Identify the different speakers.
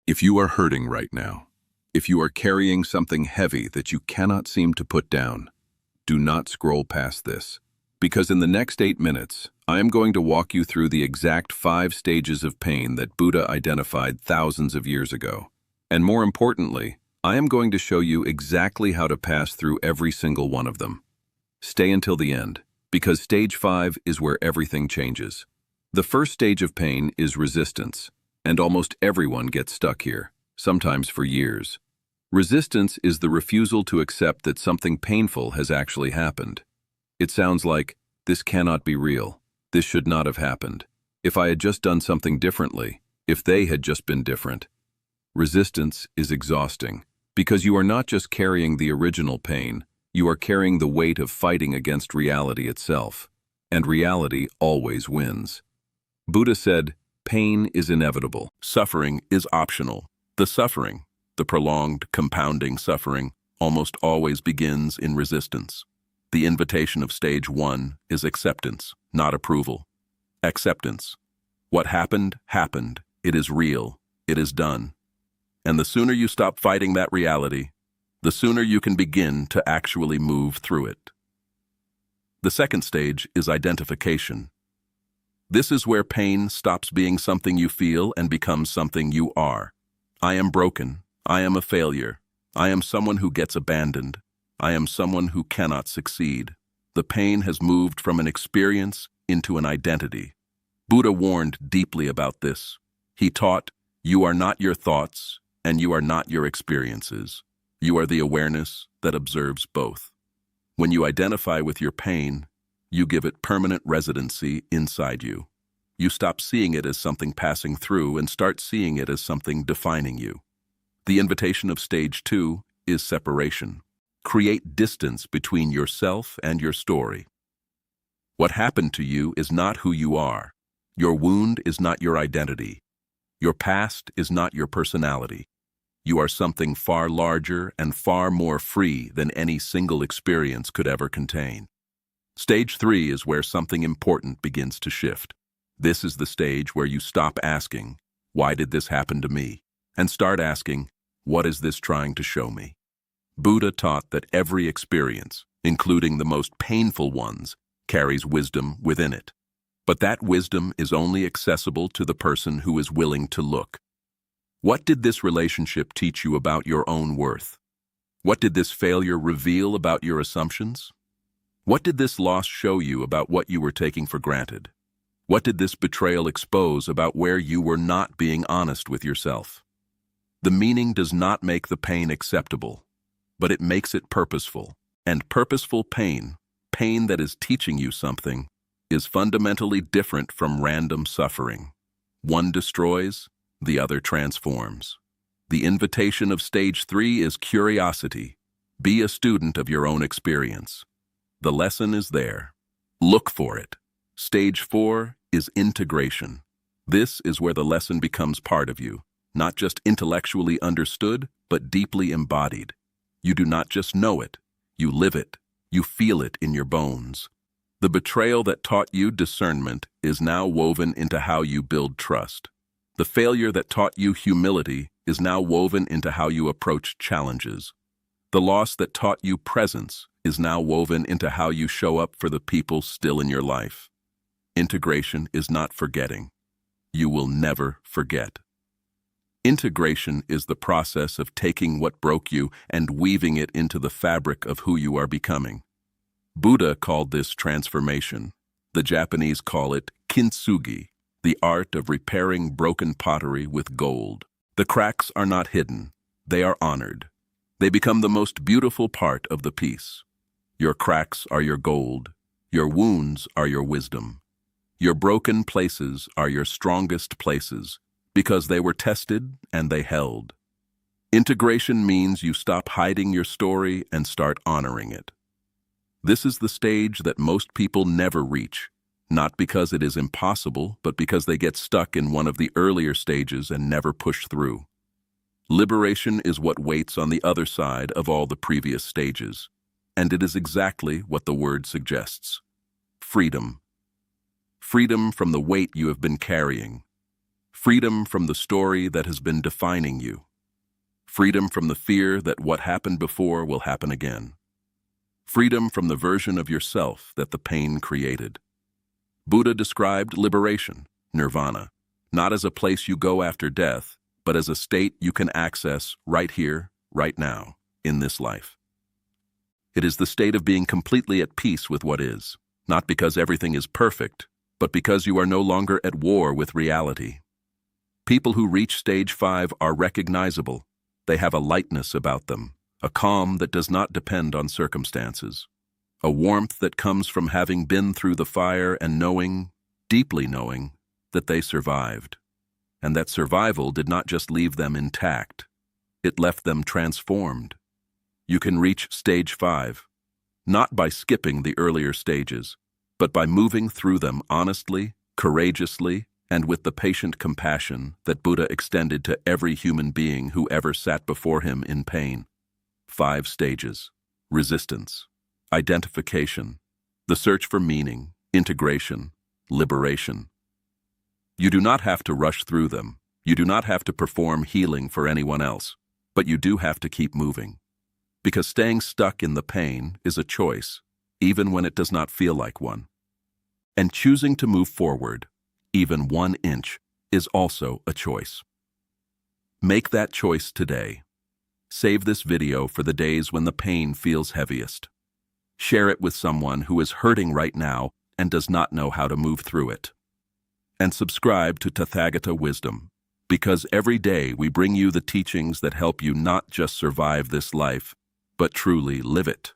Speaker 1: If you are hurting right now, if you are carrying something heavy that you cannot seem to put down, do not scroll past this. Because in the next 8 minutes, I am going to walk you through the exact 5 stages of pain that Buddha identified thousands of years ago. And more importantly, I am going to show you exactly how to pass through every single one of them. Stay until the end, because stage 5 is where everything changes. The first stage of pain is resistance, and almost everyone gets stuck here, sometimes for years. Resistance is the refusal to accept that something painful has actually happened. It sounds like, this cannot be real. This should not have happened. If I had just done something differently, if they had just been different. Resistance is exhausting, because you are not just carrying the original pain, you are carrying the weight of fighting against reality itself. And reality always wins. Buddha said, pain is inevitable. Suffering is optional. The suffering, the prolonged, compounding suffering, almost always begins in resistance. The invitation of stage 1 is acceptance, not approval. Acceptance. What happened, happened. It is real. It is done. And the sooner you stop fighting that reality, the sooner you can begin to actually move through it. The second stage is identification. This is where pain stops being something you feel and becomes something you are. I am broken. I am a failure. I am someone who gets abandoned. I am someone who cannot succeed. The pain has moved from an experience into an identity. Buddha warned deeply about this. He taught, you are not your thoughts, and you are not your experiences. You are the awareness that observes both. When you identify with your pain, you give it permanent residency inside you. You stop seeing it as something passing through and start seeing it as something defining you. The invitation of stage 2 is separation. Create distance between yourself and your story. What happened to you is not who you are. Your wound is not your identity. Your past is not your personality. You are something far larger and far more free than any single experience could ever contain. Stage 3 is where something important begins to shift. This is the stage where you stop asking, why did this happen to me? And start asking, what is this trying to show me? Buddha taught that every experience, including the most painful ones, carries wisdom within it. But that wisdom is only accessible to the person who is willing to look. What did this relationship teach you about your own worth? What did this failure reveal about your assumptions? What did this loss show you about what you were taking for granted? What did this betrayal expose about where you were not being honest with yourself? The meaning does not make the pain acceptable, but it makes it purposeful. And purposeful pain, pain that is teaching you something, is fundamentally different from random suffering. One destroys, the other transforms. The invitation of stage 3 is curiosity. Be a student of your own experience. The lesson is there. Look for it. Stage 4 is integration. This is where the lesson becomes part of you, not just intellectually understood, but deeply embodied. You do not just know it, you live it, you feel it in your bones. The betrayal that taught you discernment is now woven into how you build trust. The failure that taught you humility is now woven into how you approach challenges. The loss that taught you presence is now woven into how you show up for the people still in your life. Integration is not forgetting. You will never forget. Integration is the process of taking what broke you and weaving it into the fabric of who you are becoming. Buddha called this transformation. The Japanese call it kintsugi, the art of repairing broken pottery with gold. The cracks are not hidden, they are honored. They become the most beautiful part of the piece. Your cracks are your gold. Your wounds are your wisdom. Your broken places are your strongest places, because they were tested and they held. Integration means you stop hiding your story and start honoring it. This is the stage that most people never reach, not because it is impossible, but because they get stuck in one of the earlier stages and never push through. Liberation is what waits on the other side of all the previous stages. And it is exactly what the word suggests. Freedom. Freedom from the weight you have been carrying. Freedom from the story that has been defining you. Freedom from the fear that what happened before will happen again. Freedom from the version of yourself that the pain created. Buddha described liberation, nirvana, not as a place you go after death, but as a state you can access right here, right now, in this life. It is the state of being completely at peace with what is, not because everything is perfect, but because you are no longer at war with reality. People who reach stage 5 are recognizable. They have a lightness about them, a calm that does not depend on circumstances, a warmth that comes from having been through the fire and knowing, deeply knowing, that they survived, and that survival did not just leave them intact, it left them transformed. You can reach stage 5, not by skipping the earlier stages, but by moving through them honestly, courageously, and with the patient compassion that Buddha extended to every human being who ever sat before him in pain. 5 stages: resistance, identification, the search for meaning, integration, liberation. You do not have to rush through them. You do not have to perform healing for anyone else, but you do have to keep moving. Because staying stuck in the pain is a choice, even when it does not feel like one. And choosing to move forward, even 1 inch, is also a choice. Make that choice today. Save this video for the days when the pain feels heaviest. Share it with someone who is hurting right now and does not know how to move through it. And subscribe to Tathagata Wisdom, because every day we bring you the teachings that help you not just survive this life, but truly live it.